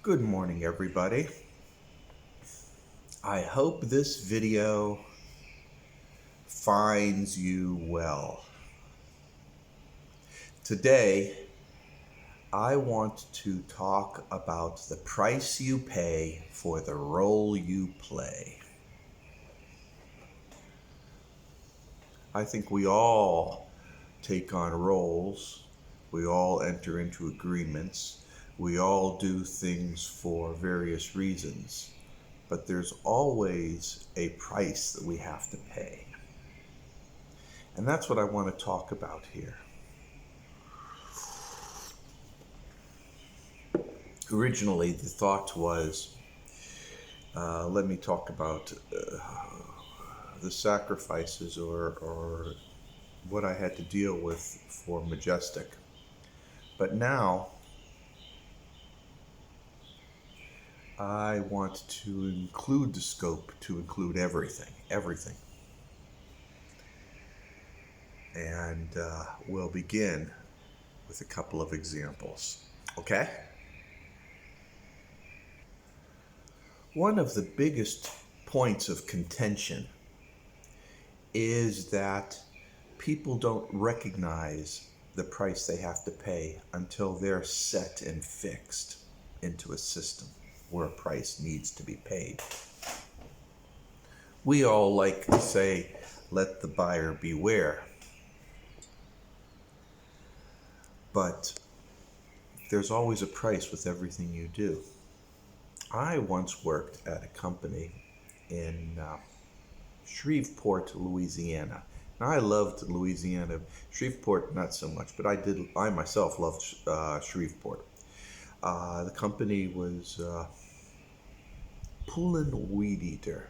Good morning, everybody. I hope this video finds you well. Today, I want to talk about the price you pay for the role you play. I think we all take on roles, we all enter into agreements, we all do things for various reasons, but there's always a price that we have to pay. And that's what I want to talk about here. Originally, the thought was let me talk about the sacrifices or what I had to deal with for MAJestic. But now, I want to include the scope to include everything. And we'll begin with a couple of examples. Okay? One of the biggest points of contention is that people don't recognize the price they have to pay until they're set and fixed into a system where a price needs to be paid. We all like to say, let the buyer beware. But there's always a price with everything you do. I once worked at a company in Shreveport, Louisiana. Now, I loved Louisiana. Shreveport, not so much, but I myself loved Shreveport. The company was Poulin Weed Eater.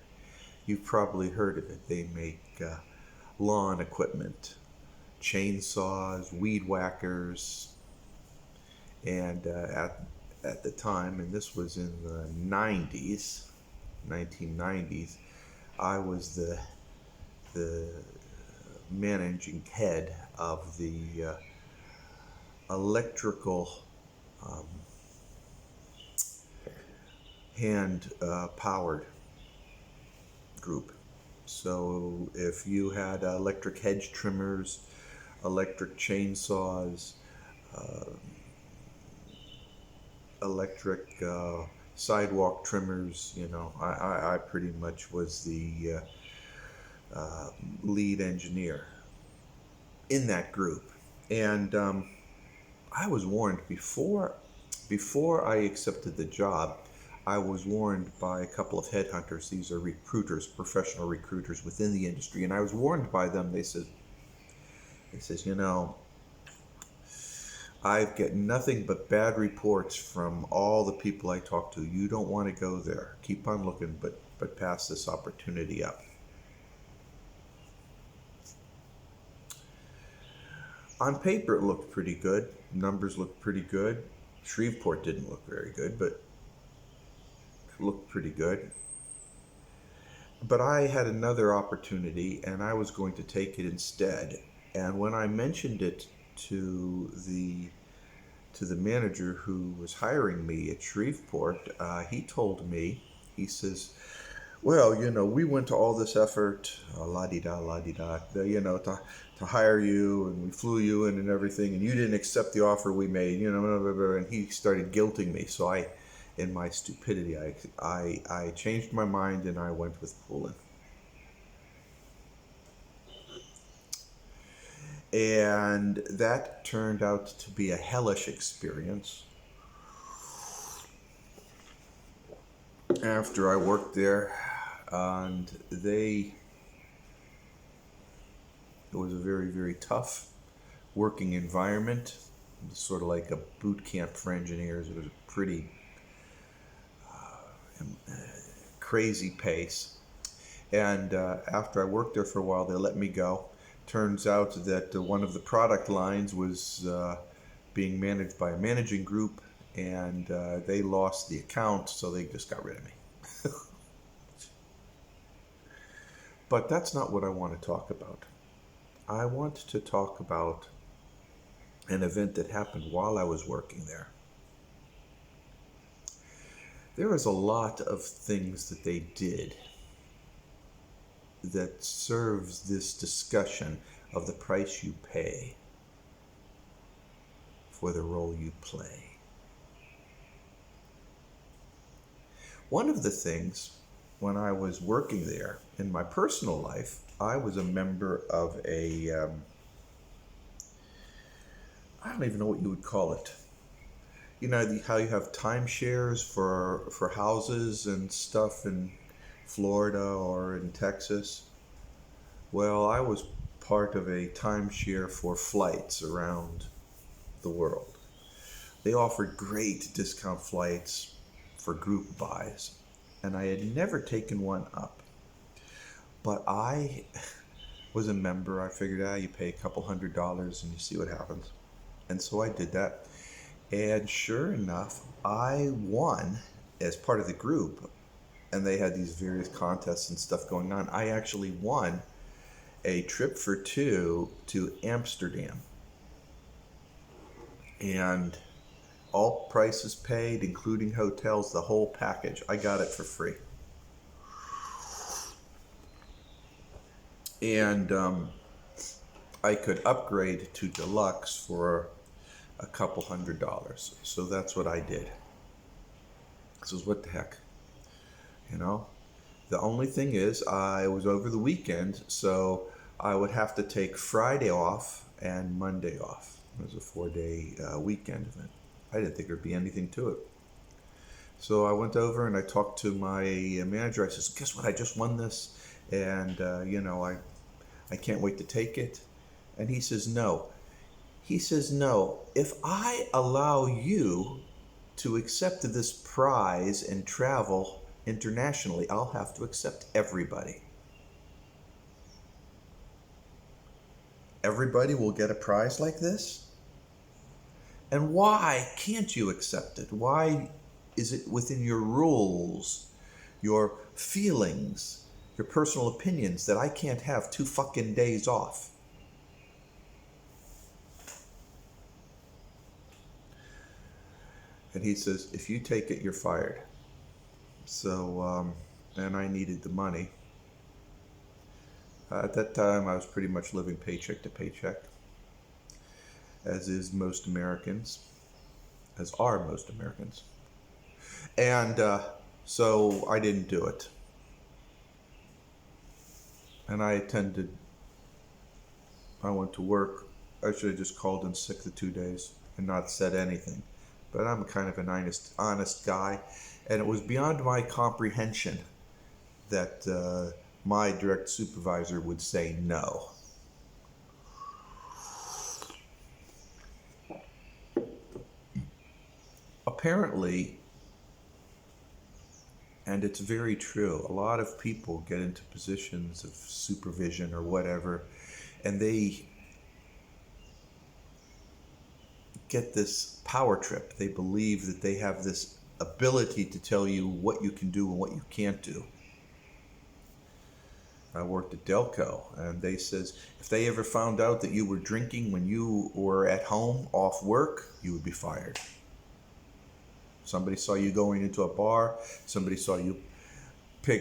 You've probably heard of it. They make lawn equipment, chainsaws, weed whackers, and at the time, and this was in the 1990s, I was the managing head of the electrical hand powered group. So if you had electric hedge trimmers, electric chainsaws, uh, electric sidewalk trimmers, I pretty much was the lead engineer in that group. And I was warned before I accepted the job. I was warned by a couple of headhunters. These are recruiters, professional recruiters within the industry, and I was warned by them. They says, I've get nothing but bad reports from all the people I talk to. You don't want to go there. Keep on looking, but pass this opportunity up. On paper, it looked pretty good. Numbers looked pretty good. Shreveport didn't look very good, but it looked pretty good. But I had another opportunity, and I was going to take it instead. And when I mentioned it to the manager who was hiring me at Shreveport, he told me, he says, well, we went to all this effort, la-di-da, la-di-da, to hire you, and we flew you in and everything, and you didn't accept the offer we made, blah, blah, blah, and he started guilting me. So in my stupidity, I changed my mind and I went with Poulin. And that turned out to be a hellish experience. After I worked there, and it was a very, very tough working environment. It was sort of like a boot camp for engineers. It was a pretty crazy pace. And after I worked there for a while, they let me go. Turns out that one of the product lines was being managed by a managing group, and they lost the account, so they just got rid of me. But that's not what I want to talk about. I want to talk about an event that happened while I was working there. there was a lot of things that they did that serves this discussion of the price you pay for the role you play. One of the things, when I was working there in my personal life, I was a member of I don't even know what you would call it. You know how you have timeshares for houses and stuff in Florida or in Texas? Well, I was part of a timeshare for flights around the world. They offered great discount flights for group buys, and I had never taken one up. But I was a member. I figured, you pay a couple $100 and you see what happens. And so I did that. And sure enough, I won as part of the group. And they had these various contests and stuff going on. I actually won a trip for two to Amsterdam. And all prices paid, including hotels, the whole package. I got it for free. And I could upgrade to deluxe for a couple $100. So that's what I did. This is what the heck, you know? The only thing is, I was over the weekend, so I would have to take Friday off and Monday off. It was a 4-day weekend event. I didn't think there'd be anything to it. So I went over and I talked to my manager. I says, guess what? I just won this. And, I can't wait to take it. And he says, no. He says, no. If I allow you to accept this prize and travel internationally, I'll have to accept everybody. Everybody will get a prize like this? And why can't you accept it? Why is it within your rules, your feelings, your personal opinions that I can't have 2 fucking days off? And he says, if you take it, you're fired. So, and I needed the money. At that time, I was pretty much living paycheck to paycheck, as is most Americans, as are most Americans. And so I didn't do it. And I went to work. I should have just called in sick the 2 days and not said anything. But I'm kind of an honest guy. And it was beyond my comprehension that my direct supervisor would say no. Apparently, and it's very true, a lot of people get into positions of supervision or whatever, and they get this power trip. They believe that they have this ability to tell you what you can do and what you can't do. I worked at Delco, and they says if they ever found out that you were drinking when you were at home off work, you would be fired. Somebody saw you going into a bar, somebody saw you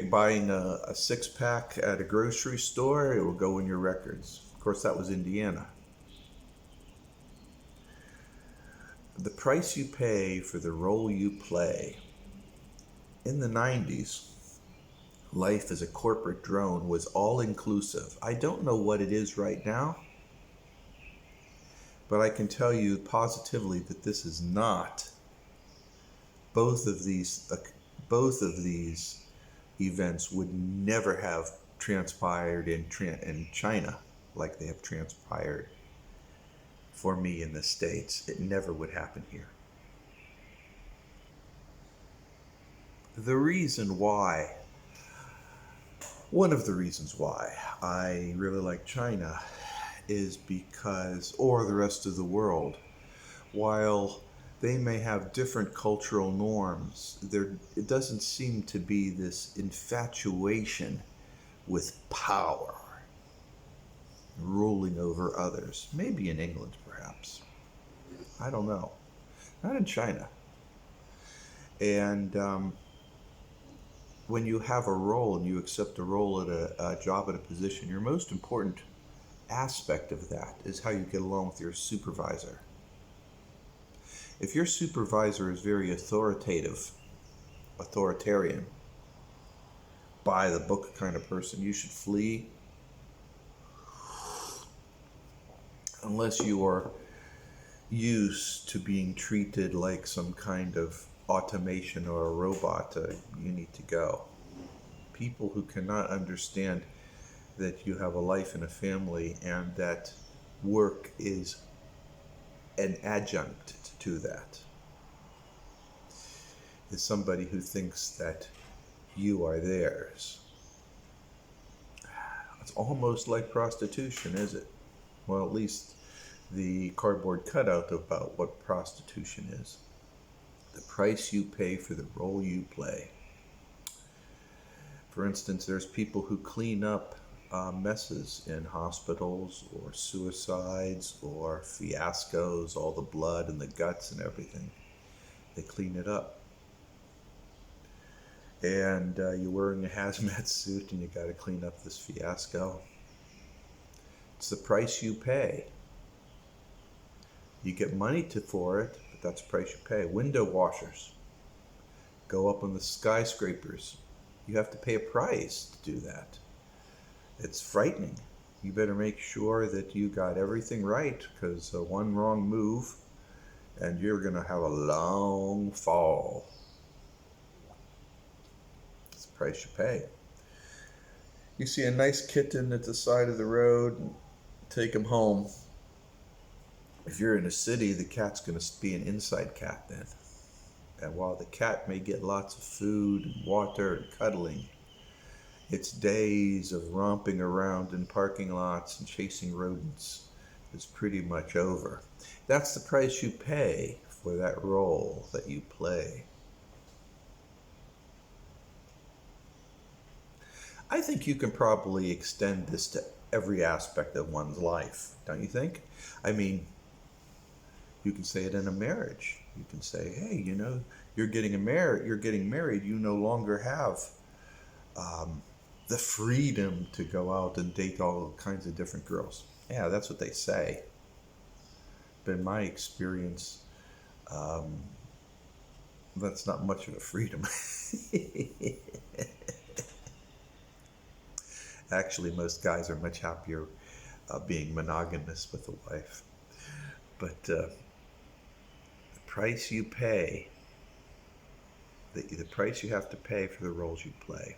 buying a 6-pack at a grocery store, it will go in your records. Of course, that was Indiana. The price you pay for the role you play. In the 90s, life as a corporate drone was all-inclusive. I don't know what it is right now, but I can tell you positively that this is not. Both of these events would never have transpired in China like they have transpired for me in the States. It never would happen here. One of the reasons why I really like China is because, or the rest of the world, while they may have different cultural norms, it doesn't seem to be this infatuation with power ruling over others. Maybe in England, perhaps. I don't know. Not in China. And when you have a role and you accept a role at a job, at a position, your most important aspect of that is how you get along with your supervisor. If your supervisor is very authoritarian, by the book kind of person, you should flee unless you are used to being treated like some kind of automation or a robot. You need to go. People who cannot understand that you have a life and a family and that work is an adjunct to that is somebody who thinks that you are theirs. It's almost like prostitution, is it? Well, at least the cardboard cutout about what prostitution is. The price you pay for the role you play. For instance, there's people who clean up messes in hospitals, or suicides, or fiascos, all the blood and the guts and everything. They clean it up. And you're wearing a hazmat suit and you got to clean up this fiasco. It's the price you pay. You get money for it, but that's the price you pay. Window washers go up on the skyscrapers. You have to pay a price to do that. It's frightening. You better make sure that you got everything right, because one wrong move and you're going to have a long fall. It's the price you pay. You see a nice kitten at the side of the road, take him home. If you're in a city, the cat's going to be an inside cat then. And while the cat may get lots of food and water and cuddling, its days of romping around in parking lots and chasing rodents is pretty much over. That's the price you pay for that role that you play. I think you can probably extend this to every aspect of one's life, don't you think? I mean, you can say it in a marriage. You can say, hey, you're getting married, you no longer have the freedom to go out and date all kinds of different girls. Yeah, that's what they say. But in my experience, that's not much of a freedom. Actually, most guys are much happier being monogamous with a wife. But the price you pay, the price you have to pay for the roles you play.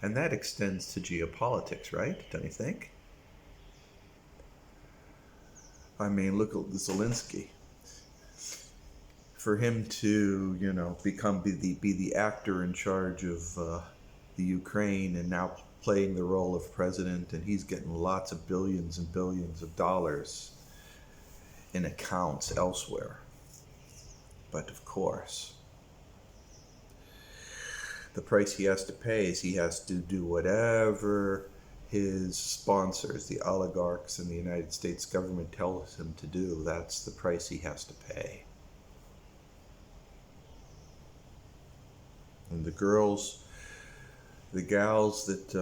And that extends to geopolitics, right? Don't you think? I mean, look at Zelensky. For him to, be the actor in charge of the Ukraine and now playing the role of president, and he's getting lots of billions and billions of dollars in accounts elsewhere. But of course, the price he has to pay is he has to do whatever his sponsors, the oligarchs in the United States government, tells him to do. That's the price he has to pay. And the gals that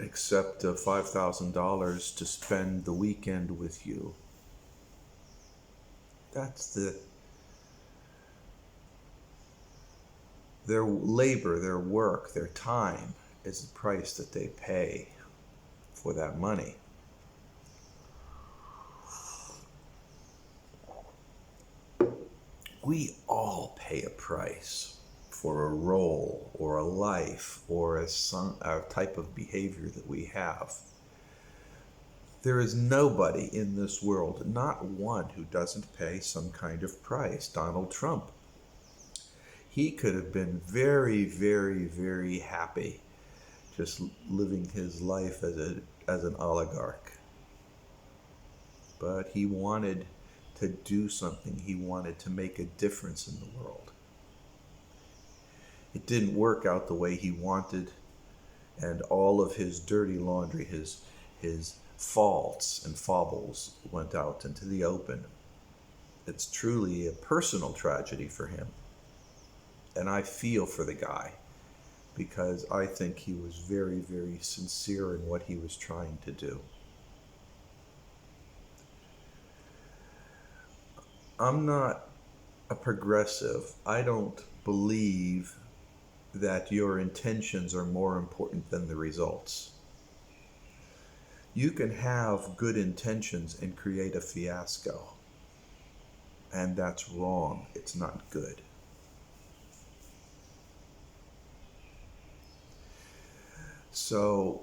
accept $5,000 to spend the weekend with you, that's their labor, their work, their time is the price that they pay for that money. We all pay a price for a role or a life or a type of behavior that we have. There is nobody in this world, not one, who doesn't pay some kind of price. Donald Trump. He could have been very, very, very happy just living his life as an oligarch. But he wanted to do something. He wanted to make a difference in the world. It didn't work out the way he wanted, and all of his dirty laundry, his faults and foibles went out into the open. It's truly a personal tragedy for him. And I feel for the guy because I think he was very, very sincere in what he was trying to do. I'm not a progressive. I don't believe that your intentions are more important than the results. You can have good intentions and create a fiasco. And that's wrong. It's not good. So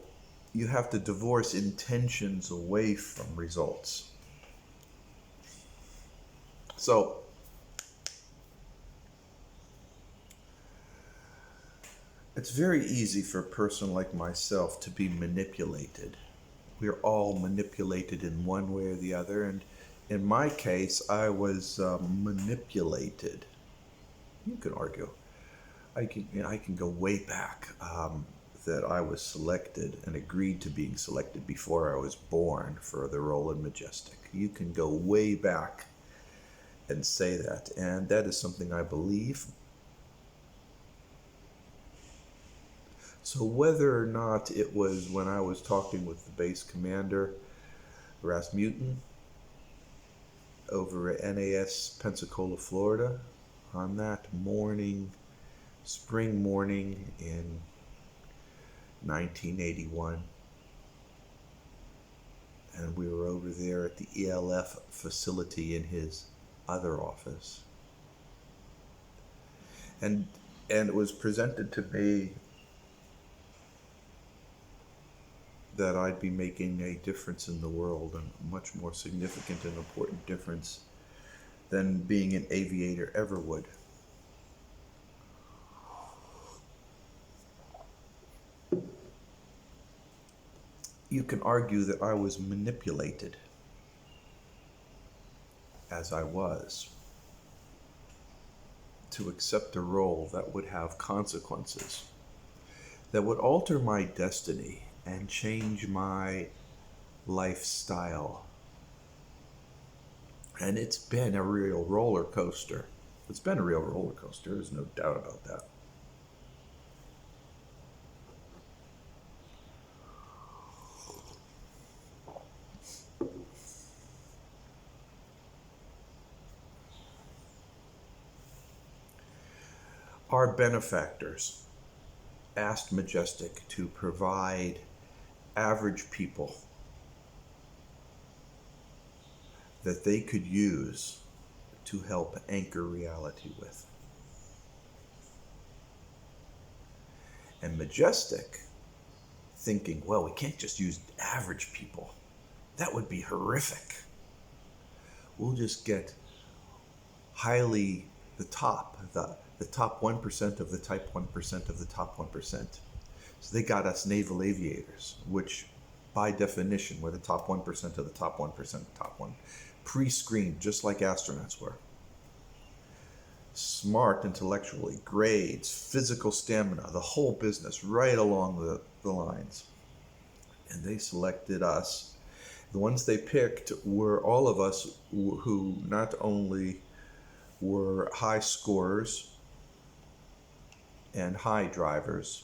you have to divorce intentions away from results. So it's very easy for a person like myself to be manipulated. We're all manipulated in one way or the other, and in my case, I was manipulated. You can argue. I can go way back that I was selected and agreed to being selected before I was born for the role in MAJestic. You can go way back and say that, and that is something I believe. So whether or not it was when I was talking with the base commander, Rasmussen, over at NAS Pensacola, Florida, on that morning, spring morning in 1981, and we were over there at the ELF facility in his other office, and it was presented to me that I'd be making a difference in the world, and a much more significant and important difference than being an aviator ever would. You can argue that I was manipulated, as I was, to accept a role that would have consequences, that would alter my destiny and change my lifestyle. And it's been a real roller coaster. It's been a real roller coaster, there's no doubt about that. Our benefactors asked MAJestic to provide average people that they could use to help anchor reality with. And MAJestic, thinking, well, we can't just use average people. That would be horrific. We'll just get highly the top 1% of the type 1% of the top 1%. So they got us naval aviators, which by definition were the top 1% of the top 1% of the top 1. Pre-screened, just like astronauts were. Smart intellectually, grades, physical stamina, the whole business, right along the lines. And they selected us. The ones they picked were all of us who not only were high scorers and high drivers,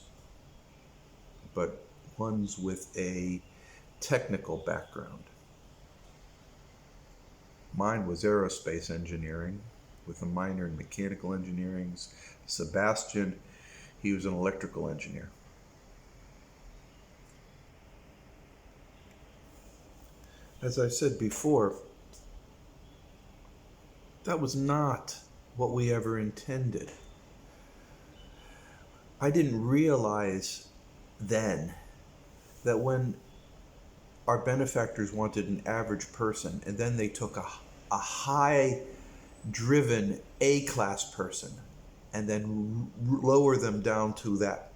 but ones with a technical background. Mine was aerospace engineering with a minor in mechanical engineering. Sebastian, he was an electrical engineer. As I said before, that was not what we ever intended. I didn't realize then that when our benefactors wanted an average person, and then they took a high-driven A-class person and then lower them down to that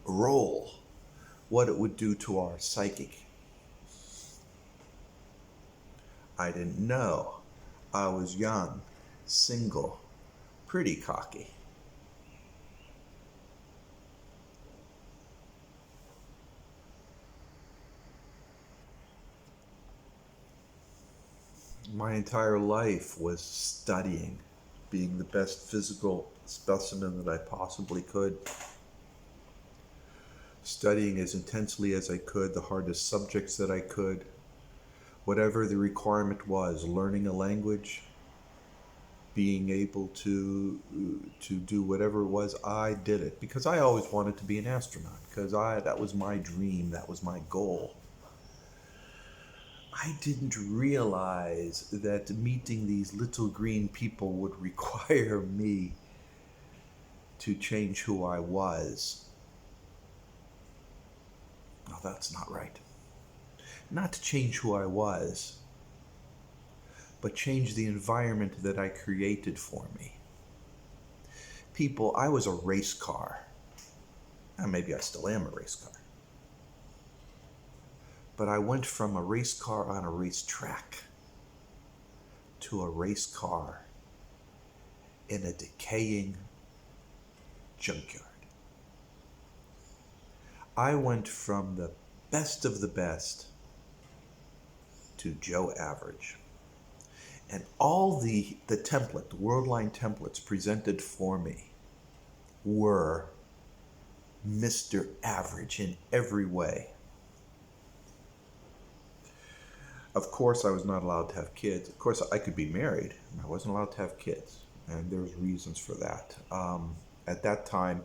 role, what it would do to our psyche. I didn't know. I was young, single, pretty cocky. My entire life was studying, being the best physical specimen that I possibly could, studying as intensely as I could, the hardest subjects that I could, whatever the requirement was, learning a language, being able to do whatever it was, I did it because I always wanted to be an astronaut, because that was my dream, that was my goal. I didn't realize that meeting these little green people would require me to change who I was. No, that's not right. Not to change who I was, but change the environment that I created for me. People, I was a race car. And maybe I still am a race car. But I went from a race car on a racetrack to a race car in a decaying junkyard. I went from the best of the best to Joe Average. And all the template, the Worldline templates presented for me were Mr. Average in every way. Of course, I was not allowed to have kids. Of course, I could be married. I wasn't allowed to have kids. And there's reasons for that. At that time,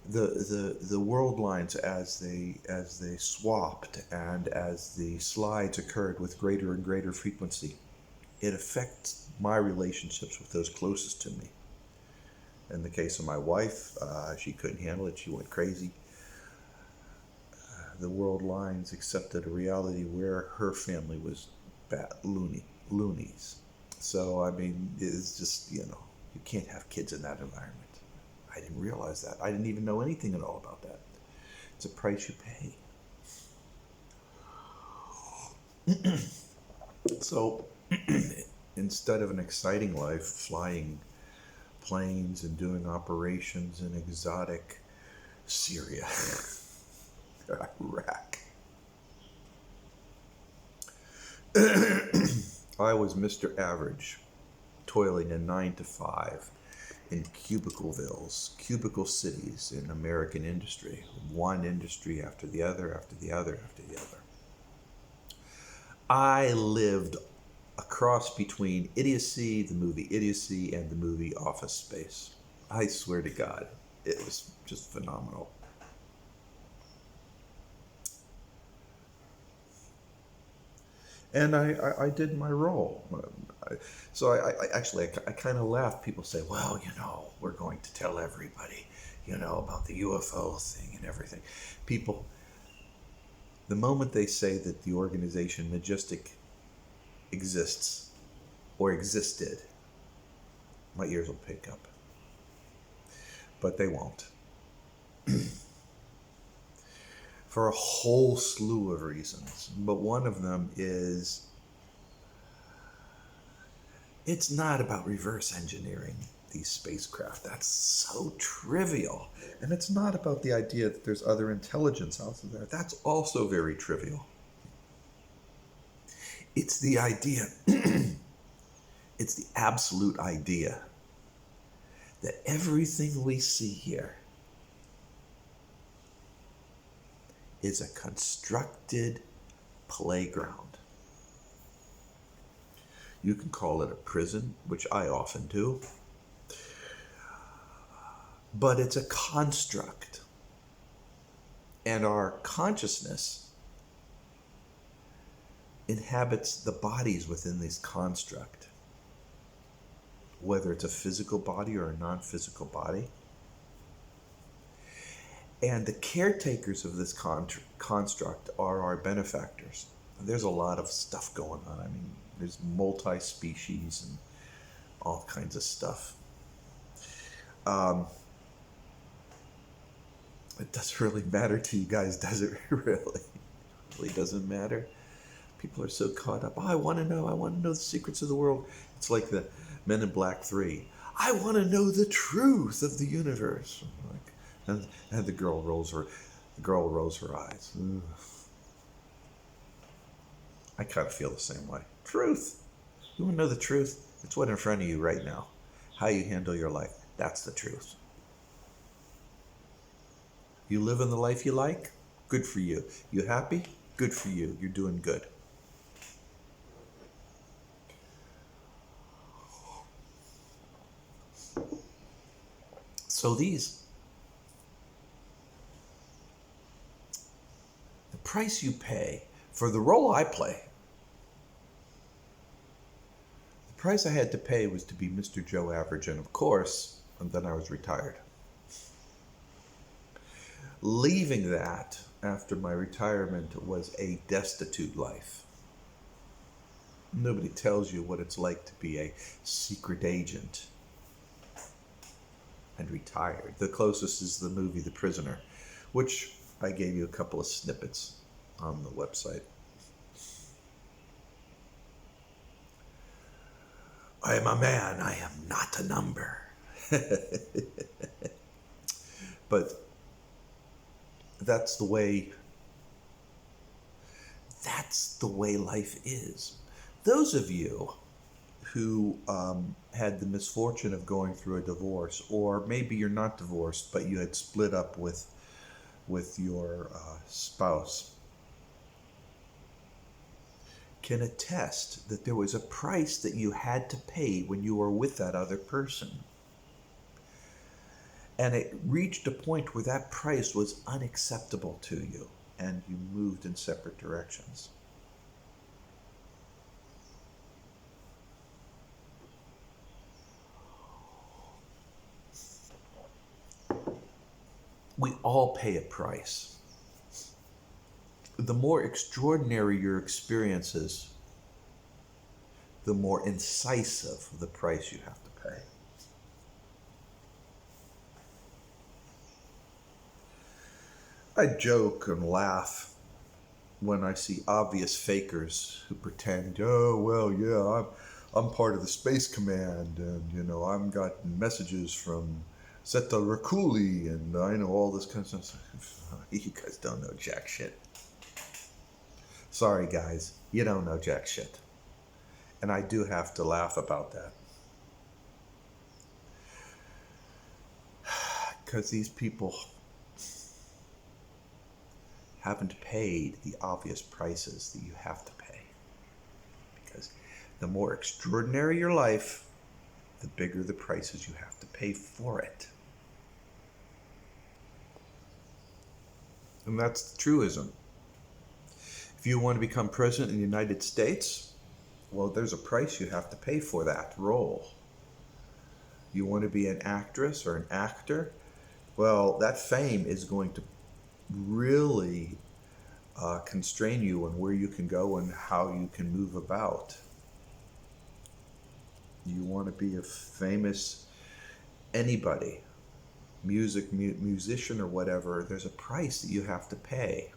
the world lines, as they swapped and as the slides occurred with greater and greater frequency, it affects my relationships with those closest to me. In the case of my wife, she couldn't handle it. She went crazy. The world lines accepted a reality where her family was loonies. So, I mean, it's just, you can't have kids in that environment. I didn't realize that. I didn't even know anything at all about that. It's a price you pay. So, instead of an exciting life, flying planes and doing operations in exotic Syria, Iraq, I was Mr. Average, toiling a 9 to 5 in cubicle cities in American industry, one industry after the other, after the other, after the other. I lived a cross between Idiocy, the movie Idiocy, and the movie Office Space. I swear to God, it was just phenomenal. And I did my role. So I kind of laugh. People say, well, we're going to tell everybody, about the UFO thing and everything. People, the moment they say that the organization MAJestic exists or existed, my ears will pick up. But they won't. For a whole slew of reasons. But one of them is, it's not about reverse engineering these spacecraft. That's so trivial. And it's not about the idea that there's other intelligence out there. That's also very trivial. It's the idea, it's the absolute idea that everything we see here is a constructed playground. You can call it a prison, which I often do, but it's a construct. And our consciousness inhabits the bodies within this construct, whether it's a physical body or a non-physical body. And the caretakers of this construct are our benefactors. There's a lot of stuff going on. I mean, there's multi-species and all kinds of stuff. It doesn't really matter to you guys, does it really? It really doesn't matter. People are so caught up. Oh, I want to know the secrets of the world. It's like the Men in Black 3. I want to know the truth of the universe. And the girl rolls her eyes. Ugh. I kind of feel the same way. Truth. You want to know the truth? It's what's in front of you right now. How you handle your life. That's the truth. You live in the life you like? Good for you. You happy? Good for you. You're doing good. So the price you pay for the role I play, the price I had to pay was to be Mr. Joe Average, and of course, and then I was retired. Leaving that after my retirement was a destitute life. Nobody tells you what it's like to be a secret agent and retired. The closest is the movie The Prisoner, which I gave you a couple of snippets on the website. I am a man, I am not a number. But that's the way life is. Those of you who had the misfortune of going through a divorce, or maybe you're not divorced, but you had split up with your spouse, can attest that there was a price that you had to pay when you were with that other person. And it reached a point where that price was unacceptable to you, and you moved in separate directions. We all pay a price. The more extraordinary your experiences, the more incisive the price you have to pay. I joke and laugh when I see obvious fakers who pretend, oh, well, yeah, I'm part of the Space Command, and, I've gotten messages from Zeta Rakuli, and I know all this kind of stuff. You guys don't know jack shit. Sorry, guys, you don't know jack shit. And I do have to laugh about that. Because these people haven't paid the obvious prices that you have to pay. Because the more extraordinary your life, the bigger the prices you have to pay for it. And that's the truism. If you want to become president of the United States, well, there's a price you have to pay for that role. You want to be an actress or an actor, well, that fame is going to really constrain you on where you can go and how you can move about. You want to be a famous anybody, musician or whatever, there's a price that you have to pay.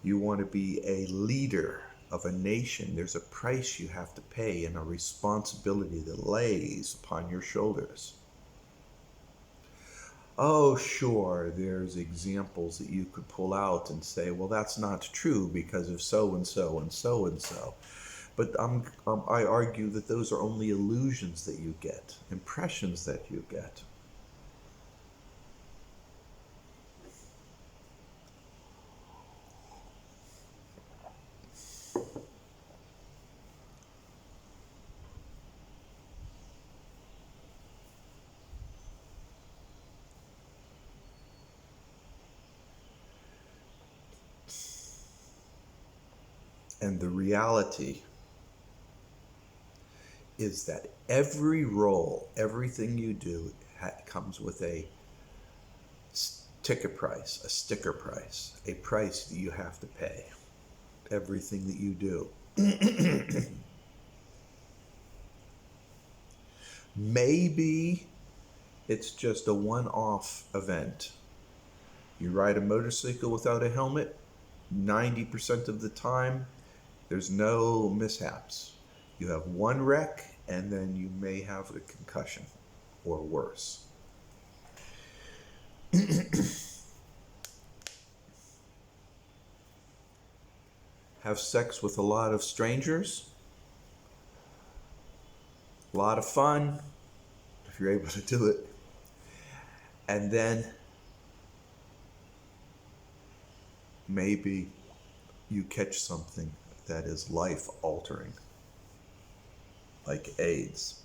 You want to be a leader of a nation, there's a price you have to pay and a responsibility that lays upon your shoulders. Oh, sure, there's examples that you could pull out and say, well, that's not true because of so-and-so and so-and-so. But I argue that those are only illusions that you get, impressions that you get. And the reality is that every role, everything you do comes with a ticket price, a sticker price, a price that you have to pay. Everything that you do. Maybe it's just a one-off event. You ride a motorcycle without a helmet, 90% of the time, there's no mishaps. You have one wreck, and then you may have a concussion or worse. have sex with a lot of strangers. A lot of fun, if you're able to do it. And then maybe you catch something that is life altering, like AIDS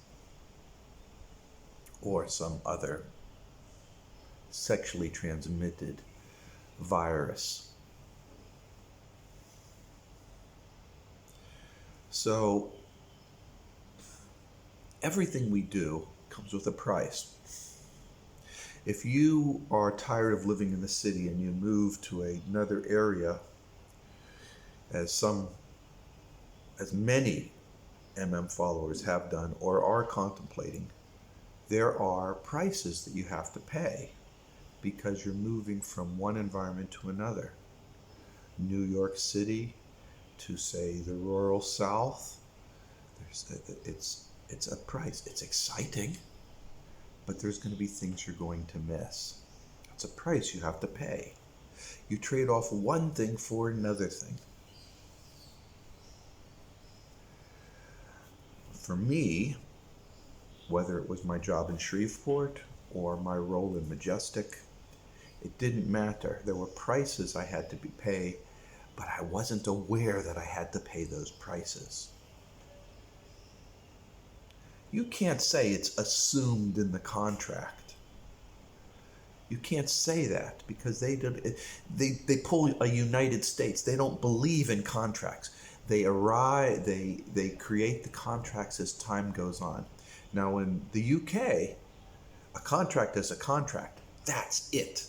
or some other sexually transmitted virus. So everything we do comes with a price. If you are tired of living in the city and you move to another area, as many followers have done or are contemplating, there are prices that you have to pay because you're moving from one environment to another. New York City to, say, the rural South, it's a price. It's exciting, but there's going to be things you're going to miss. It's a price you have to pay. You trade off one thing for another thing. For me, whether it was my job in Shreveport or my role in MAJestic, it didn't matter. There were prices I had to pay, but I wasn't aware that I had to pay those prices. You can't say it's assumed in the contract. You can't say that because they pull a United States. They don't believe in contracts. They create the contracts as time goes on. Now in the UK, a contract is a contract. That's it.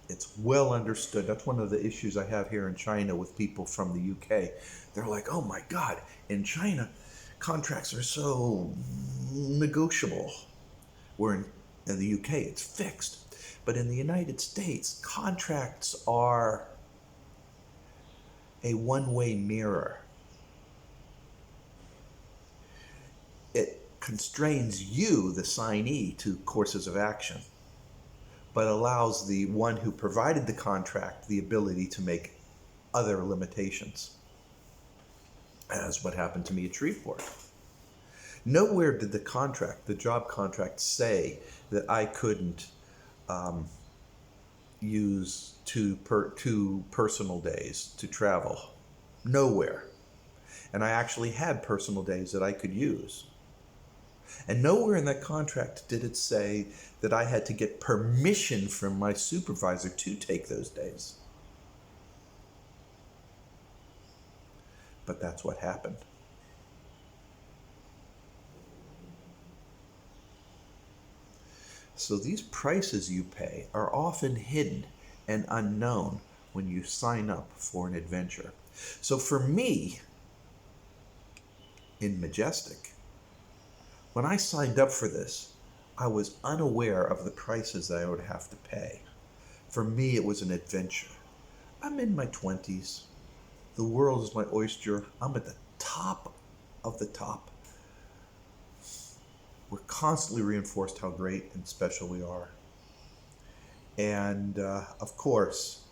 It's well understood. That's one of the issues I have here in China with people from the UK. They're like, oh my God, in China, contracts are so negotiable. Where in the UK, it's fixed. But in the United States, contracts are a one-way mirror. It constrains you, the signee, to courses of action, but allows the one who provided the contract the ability to make other limitations, as what happened to me at Shreveport. Nowhere did the job contract, say that I couldn't use two personal days to travel. Nowhere. And I actually had personal days that I could use. And nowhere in that contract did it say that I had to get permission from my supervisor to take those days. But that's what happened. So these prices you pay are often hidden and unknown when you sign up for an adventure. So for me, in MAJestic, when I signed up for this, I was unaware of the prices that I would have to pay. For me, it was an adventure. I'm in my 20s. The world is my oyster. I'm at the top of the top. We're constantly reinforced how great and special we are. And of course,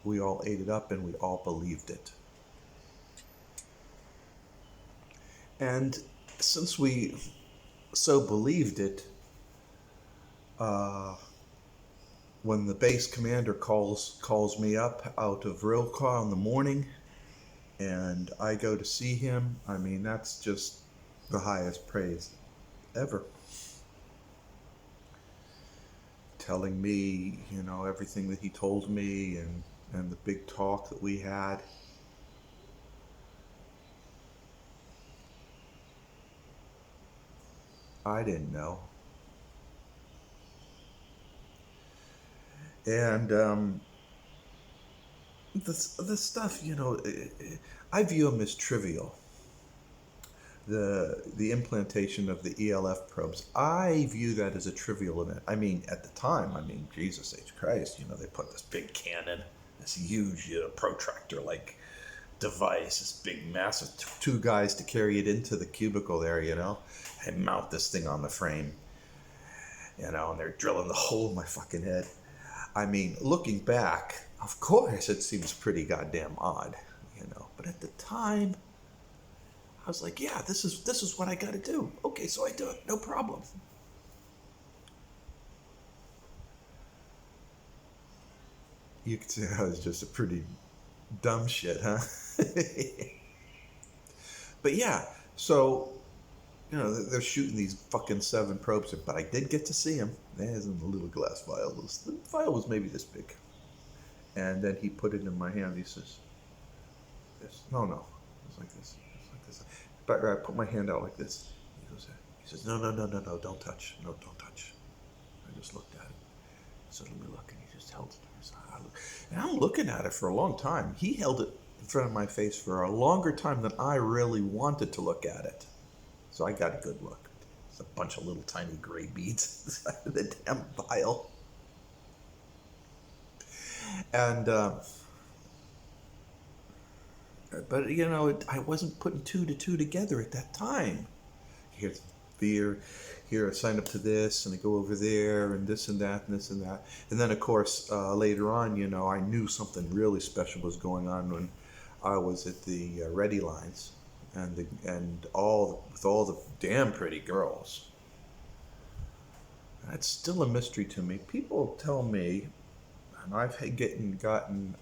we all ate it up and we all believed it. And since we so believed it, when the base commander calls me up out of rail car in the morning and I go to see him, I mean, that's just the highest praise ever. Telling me, everything that he told me and the big talk that we had. I didn't know. And the stuff, I view them as trivial. The implantation of the ELF probes, I view that as a trivial event. I mean, at the time, Jesus H. Christ, they put this big cannon, this huge protractor-like device, this big, massive, two guys to carry it into the cubicle there, and mount this thing on the frame, and they're drilling the hole in my fucking head. I mean, looking back, Of course, it seems pretty goddamn odd, But at the time, I was like, yeah, this is what I got to do. Okay, so I do it, no problem. You could say I was just a pretty dumb shit, huh? But yeah, so they're shooting these fucking 7 probes, but I did get to see him. There's in the little glass vial. The vial was maybe this big. And then he put it in my hand. He says, "This, no, it's like this. It's like this." But I put my hand out like this. He says, "No, don't touch. No, don't touch." I just looked at it. So let me look, and he just held it. And I'm looking at it for a long time. He held it in front of my face for a longer time than I really wanted to look at it. So I got a good look. It's a bunch of little tiny gray beads inside of the damn vial. And, but I wasn't putting 2 to 2 together at that time. Here's beer, here I sign up to this, and I go over there, and this and that, and this and that. And then, of course, later on, I knew something really special was going on when I was at the Ready Lines, with all the damn pretty girls. That's still a mystery to me. People tell me, and I've gotten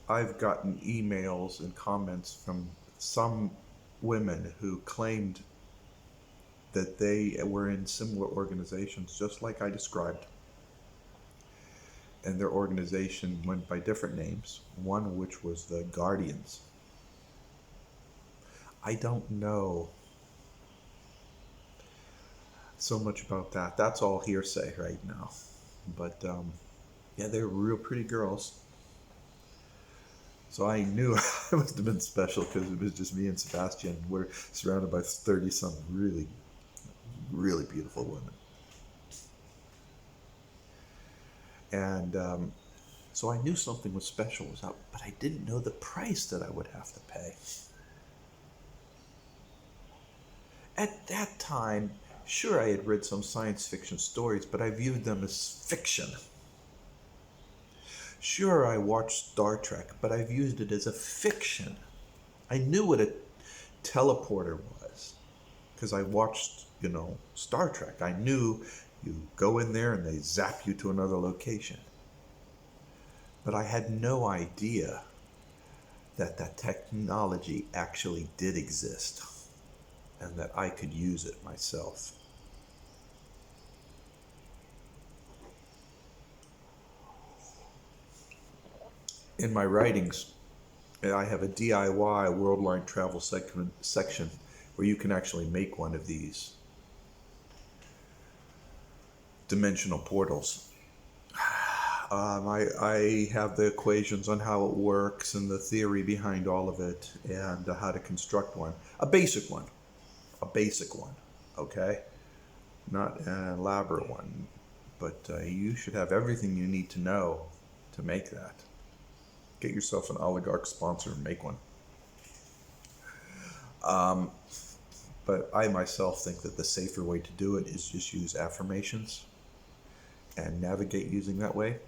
I've gotten emails and comments from some women who claimed that they were in similar organizations, just like I described. And their organization went by different names, one of which was the Guardians. I don't know so much about that. That's all hearsay right now. But yeah, they were real pretty girls. So I knew I must have been special because it was just me and Sebastian. We're surrounded by 30-some really, really beautiful women. And so I knew something was special was out, but I didn't know the price that I would have to pay. At that time, sure, I had read some science fiction stories, but I viewed them as fiction. Sure, I watched Star Trek, but I viewed it as a fiction. I knew what a teleporter was because I watched, Star Trek. I knew you go in there and they zap you to another location. But I had no idea that that technology actually did exist and that I could use it myself. In my writings, I have a DIY worldwide travel section where you can actually make one of these dimensional portals. I have the equations on how it works and the theory behind all of it and how to construct one. A basic one, okay? Not an elaborate one, but you should have everything you need to know to make that. Get yourself an oligarch sponsor and make one. But I myself think that the safer way to do it is just use affirmations and navigate using that way.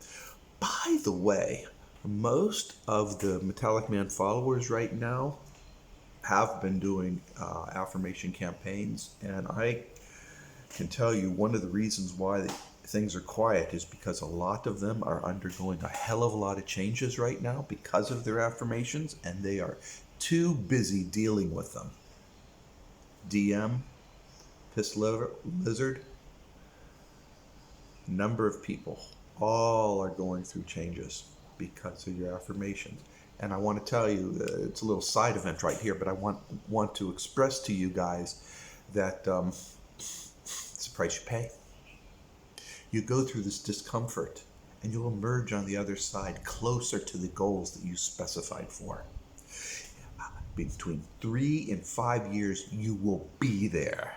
By the way, most of the Metallicman followers right now have been doing affirmation campaigns, and I can tell you one of the reasons why things are quiet is because a lot of them are undergoing a hell of a lot of changes right now because of their affirmations, and they are too busy dealing with them. DM, Piss Lizard, number of people, all are going through changes because of your affirmations. And I want to tell you, it's a little side event right here, but I want to express to you guys that it's the price you pay. You go through this discomfort and you'll emerge on the other side closer to the goals that you specified for. Between 3 and 5 years, you will be there.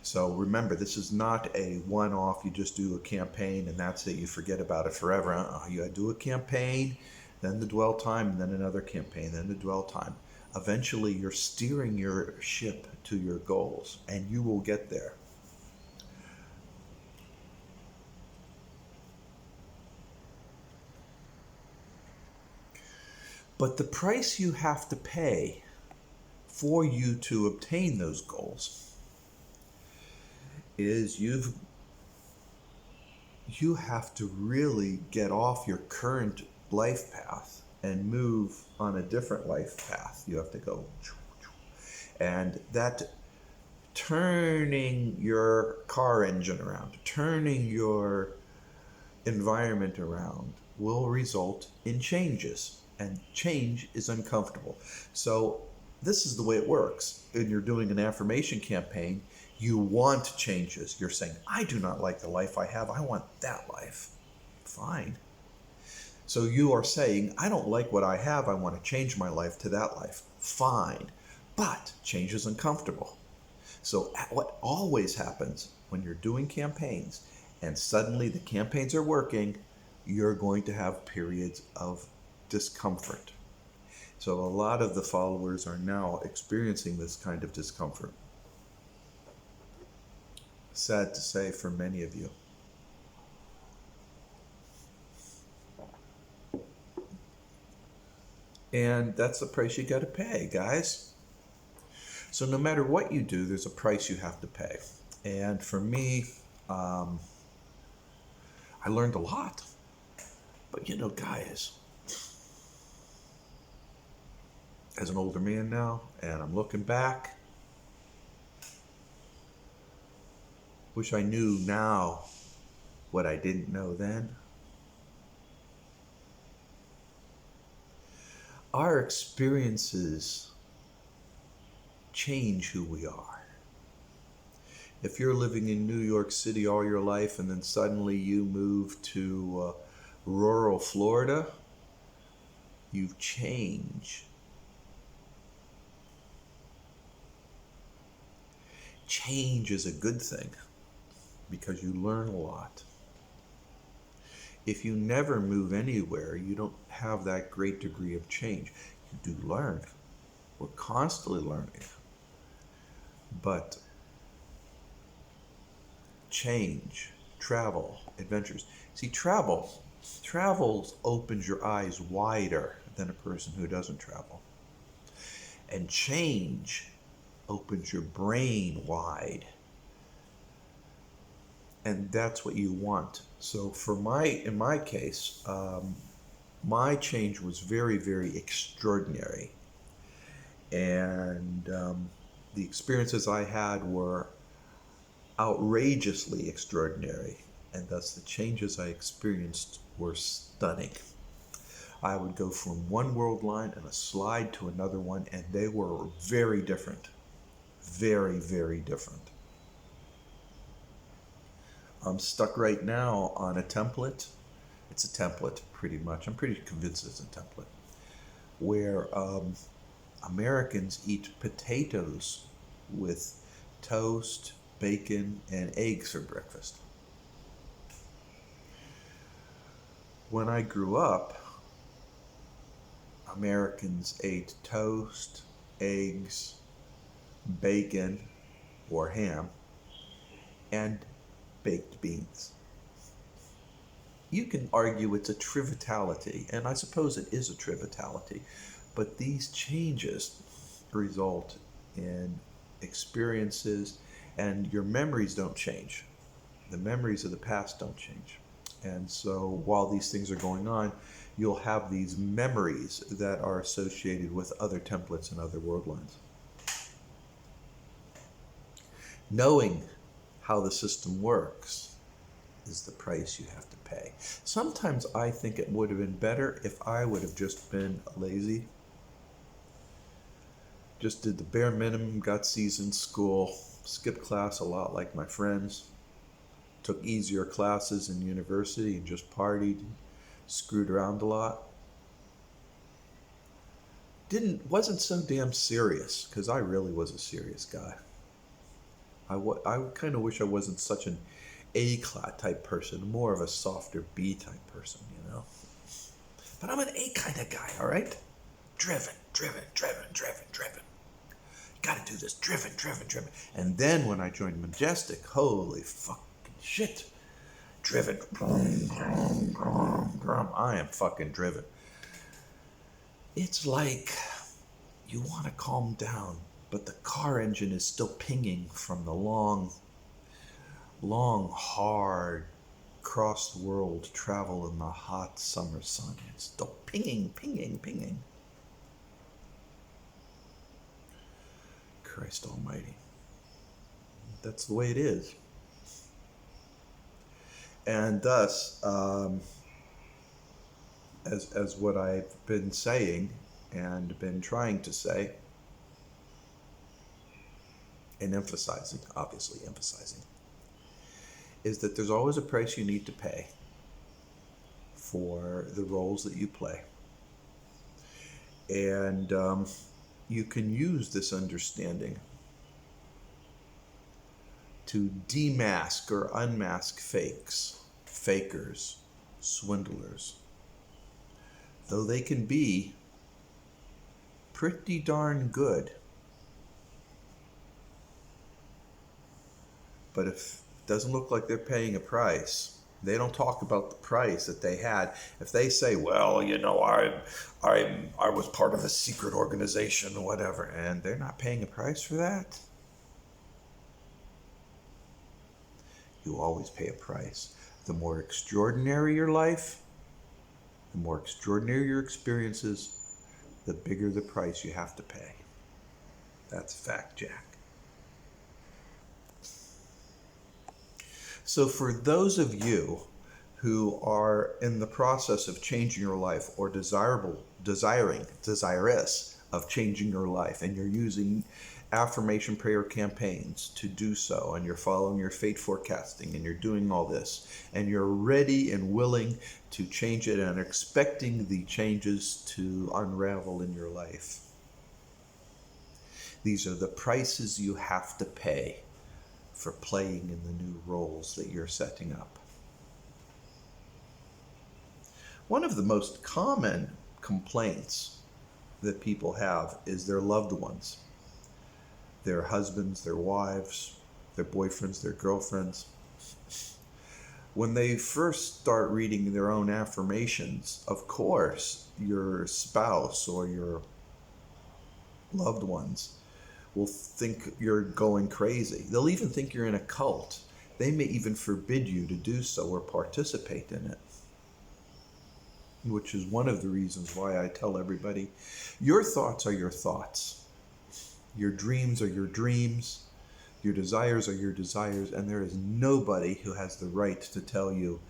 So remember, this is not a one-off, you just do a campaign and that's it, you forget about it forever. You gotta do a campaign, then the dwell time, and then another campaign, then the dwell time. Eventually, you're steering your ship to your goals, and you will get there. But the price you have to pay for you to obtain those goals is you have to really get off your current life path and move on a different life path. You have to go. And that turning your car engine around, turning your environment around will result in changes. And change is uncomfortable. So this is the way it works. When you're doing an affirmation campaign, you want changes. You're saying, I do not like the life I have. I want that life. Fine. So you are saying, I don't like what I have. I want to change my life to that life. Fine. But change is uncomfortable. So what always happens when you're doing campaigns and suddenly the campaigns are working, you're going to have periods of discomfort. So a lot of the followers are now experiencing this kind of discomfort. Sad to say for many of you. And that's the price you got to pay, guys. So no matter what you do, there's a price you have to pay. And for me, I learned a lot. But you know, guys, as an older man now, and I'm looking back, wish I knew now what I didn't know then. Our experiences change who we are. If you're living in New York City all your life and then suddenly you move to rural Florida, you change. Change is a good thing because you learn a lot. If you never move anywhere, you don't have that great degree of change. You do learn. We're constantly learning. But change, travel, adventures. See, travel opens your eyes wider than a person who doesn't travel. And change opens your brain wide. And that's what you want. So in my case, my change was very, very extraordinary. And the experiences I had were outrageously extraordinary. And thus the changes I experienced were stunning. I would go from one world line and a slide to another one, and they were very different. Very, very different. I'm stuck right now on a template. It's a template, pretty much. I'm pretty convinced it's a template. Where Americans eat potatoes with toast, bacon, and eggs for breakfast. When I grew up, Americans ate toast, eggs, bacon, or ham, and baked beans. You can argue it's a triviality, and I suppose it is a triviality, but these changes result in experiences, and your memories don't change. The memories of the past don't change. And so while these things are going on, you'll have these memories that are associated with other templates and other world lines. Knowing how the system works is the price you have to pay. Sometimes I think it would have been better if I would have just been lazy. Just did the bare minimum, got C's in school, skipped class a lot like my friends, took easier classes in university and just partied, screwed around a lot. Wasn't so damn serious, because I really was a serious guy. I kind of wish I wasn't such an A-class type person, more of a softer B type person, you know. But I'm an A kind of guy, all right? Driven. Gotta do this, driven. And then when I joined MAJestic, holy fucking shit. Driven. I am fucking driven. It's like you want to calm down, but the car engine is still pinging from the long, long, hard, cross world travel in the hot summer sun. It's still pinging, pinging, pinging. Christ almighty. That's the way it is. And thus, as what I've been saying and been trying to say, and emphasizing, obviously emphasizing, is that there's always a price you need to pay for the roles that you play. And you can use this understanding to demask or unmask fakes, fakers, swindlers, though they can be pretty darn good. But if it doesn't look like they're paying a price, they don't talk about the price that they had. If they say, well, you know, I was part of a secret organization or whatever, and they're not paying a price for that, you always pay a price. The more extraordinary your life, the more extraordinary your experiences, the bigger the price you have to pay. That's a fact, Jack. So for those of you who are in the process of changing your life or desirous of changing your life, and you're using affirmation prayer campaigns to do so, and you're following your fate forecasting, and you're doing all this, and you're ready and willing to change it and expecting the changes to unravel in your life, these are the prices you have to pay for playing in the new roles that you're setting up. One of the most common complaints that people have is their loved ones, their husbands, their wives, their boyfriends, their girlfriends. When they first start reading their own affirmations, of course, your spouse or your loved ones will think you're going crazy. They'll even think you're in a cult. They may even forbid you to do so or participate in it, which is one of the reasons why I tell everybody, your thoughts are your thoughts. Your dreams are your dreams. Your desires are your desires, and there is nobody who has the right to tell you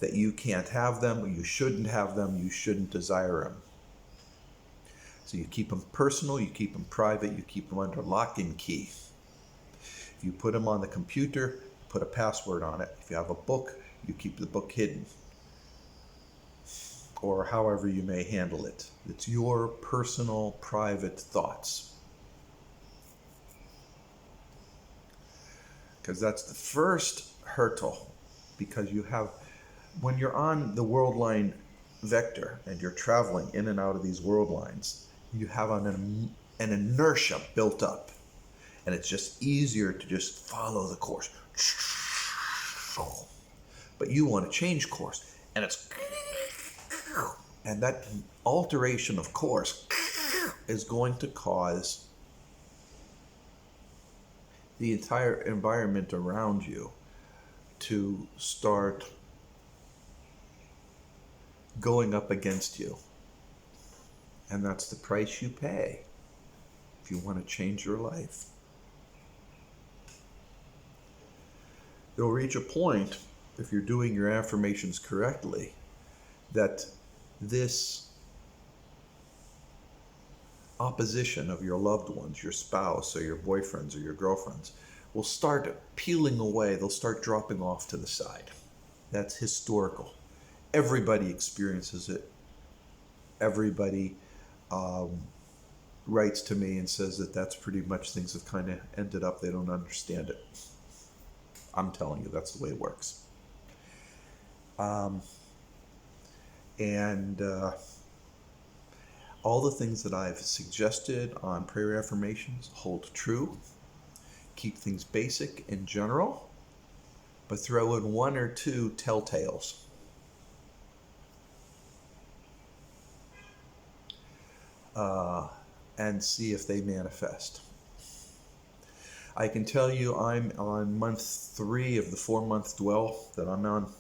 that you can't have them, or you shouldn't have them, you shouldn't desire them. So you keep them personal, you keep them private, you keep them under lock and key. If you put them on the computer, put a password on it. If you have a book, you keep the book hidden. Or however you may handle it. It's your personal, private thoughts. Because that's the first hurdle. Because you have, when you're on the world line vector and you're traveling in and out of these world lines, you have an inertia built up, and it's just easier to just follow the course. But you want to change course, and that alteration of course is going to cause the entire environment around you to start going up against you. And that's the price you pay if you want to change your life. You'll reach a point, if you're doing your affirmations correctly, that this opposition of your loved ones, your spouse or your boyfriends or your girlfriends, will start peeling away. They'll start dropping off to the side. That's historical. Everybody experiences it. Everybody writes to me and says that that's pretty much things have kind of ended up. They don't understand it. I'm telling you, that's the way it works. All the things that I've suggested on prayer affirmations hold true. Keep things basic in general, but throw in one or two telltales. and see if they manifest. I can tell you I'm on month 3 of the 4-month dwell that I'm on,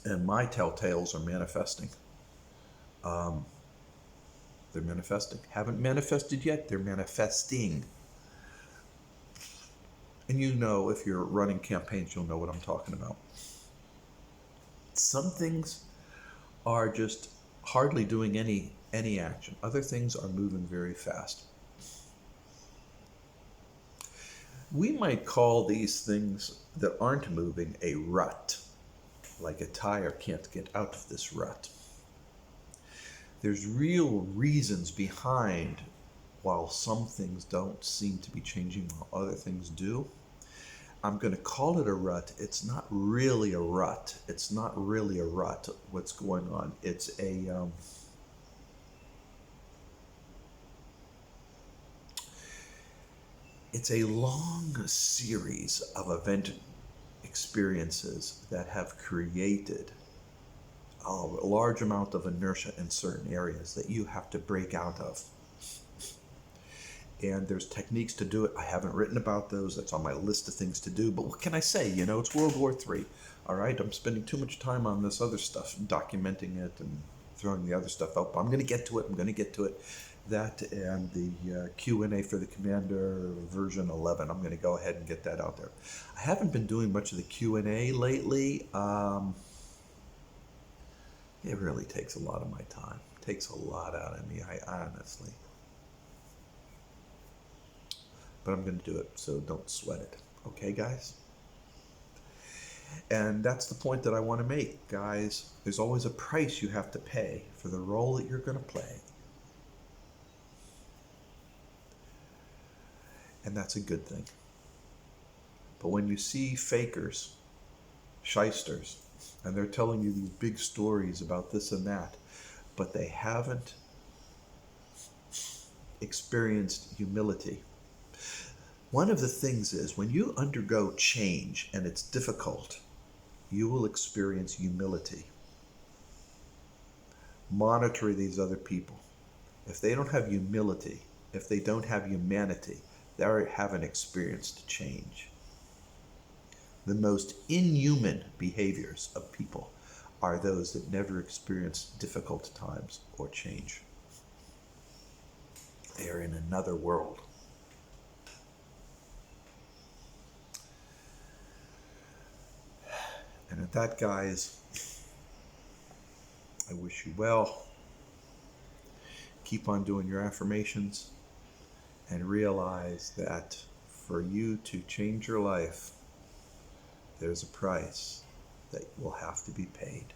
and my telltales are manifesting. They're manifesting. Haven't manifested yet, they're manifesting. And you know, if you're running campaigns, you'll know what I'm talking about. Some things are just hardly doing any action. Other things are moving very fast. We might call these things that aren't moving a rut, like a tire can't get out of this rut. There's real reasons behind while some things don't seem to be changing while other things do. I'm going to call it a rut. It's not really a rut. It's not really a rut what's going on. It's a long series of event experiences that have created a large amount of inertia in certain areas that you have to break out of. And there's techniques to do it. I haven't written about those. That's on my list of things to do. But what can I say? You know, it's World War III. All right, I'm spending too much time on this other stuff, documenting it and throwing the other stuff out. But I'm going to get to it. That and the Q&A for the Commander version 11. I'm going to go ahead and get that out there. I haven't been doing much of the Q&A lately. It really takes a lot of my time. It takes a lot out of me, I honestly. But I'm going to do it, so don't sweat it. Okay, guys? And that's the point that I want to make, guys. There's always a price you have to pay for the role that you're going to play. And that's a good thing. But when you see fakers, shysters, and they're telling you these big stories about this and that, but they haven't experienced humility. One of the things is when you undergo change and it's difficult, you will experience humility. Monitor these other people. If they don't have humility, if they don't have humanity, they haven't experienced change. The most inhuman behaviors of people are those that never experience difficult times or change. They are in another world. And at that, guys, I wish you well. Keep on doing your affirmations and realize that for you to change your life, there's a price that will have to be paid.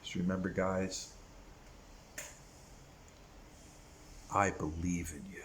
Just remember, guys, I believe in you.